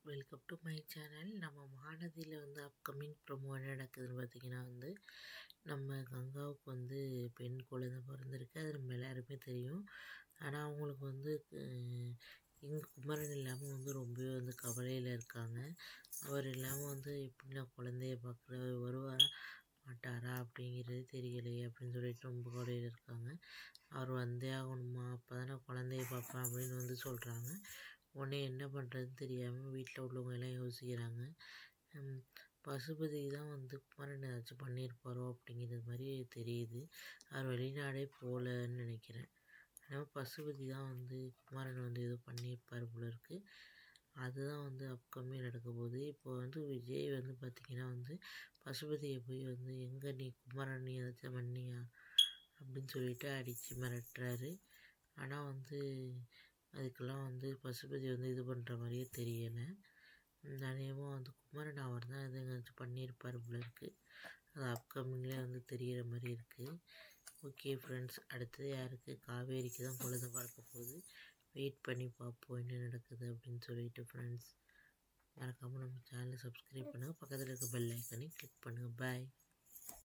Welcome to my channel. நம்ம மகாநதியில் வந்து upcoming promo என்ன நடக்குதுன்னு பார்த்திங்கன்னா வந்து நம்ம கங்காவுக்கு வந்து பெண் குழந்தை பிறந்திருக்கு. அது நம்ம எல்லாருமே தெரியும். ஆனால் அவங்களுக்கு வந்து இங்கே குமரன் இல்லாமல் வந்து ரொம்பவே வந்து கவலையில் இருக்காங்க. அவர் இல்லாமல் வந்து எப்படி நான் குழந்தைய பார்க்குற வருவாரா மாட்டாரா அப்படிங்கிறது தெரியலையே அப்படின்னு சொல்லிட்டு ரொம்ப கவலையில் இருக்காங்க. அவர் வந்தே ஆகணுமா, அப்போ தான் நான் குழந்தைய பார்ப்பேன் அப்படின்னு வந்து சொல்கிறாங்க. உடனே என்ன பண்ணுறதுன்னு தெரியாமல் வீட்டில் உள்ளவங்க எல்லாம் யோசிக்கிறாங்க. பசுபதி தான் வந்து குமரன் ஏதாச்சும் பண்ணியிருப்பாரோ அப்படிங்கிறது மாதிரி தெரியுது. அவர் வெளிநாடே போகலன்னு நினைக்கிறேன். ஆனால் பசுபதி தான் வந்து குமரன் வந்து ஏதோ பண்ணியிருப்பார் போல இருக்குது. அதுதான் வந்து அப்கமிங் நடக்க போகுது. இப்போ வந்து விஜய் வந்து பார்த்திங்கன்னா வந்து பசுபதியை போய் வந்து எங்கே நீ குமரன் நீ ஏதாச்சும் பண்ணியா அப்படின்னு சொல்லிட்டு அடித்து மிரட்டுறாரு. ஆனால் வந்து அதுக்கெல்லாம் வந்து பசுபதி வந்து இது பண்ணுற மாதிரியே தெரியலை. அநேகமாக வந்து குமரன் அவர் தான் எது எங்கேயாச்சும் பண்ணியிருப்பார் போல இருக்குது. அது அப்கமிங்லேயே வந்து தெரிகிற மாதிரி இருக்குது. ஓகே ஃப்ரெண்ட்ஸ், அடுத்தது யாருக்கு? காவேரிக்கு தான் குழந்தை பார்க்க போகுது. வெயிட் பண்ணி பார்ப்போம் என்ன நடக்குது அப்படின்னு சொல்லிட்டு. ஃப்ரெண்ட்ஸ், மறக்காமல் நம்ம சேனலை சப்ஸ்கிரைப் பண்ணுங்கள். பக்கத்தில் இருக்க பெல் ஐக்கனை கிளிக் பண்ணுங்கள். பாய்.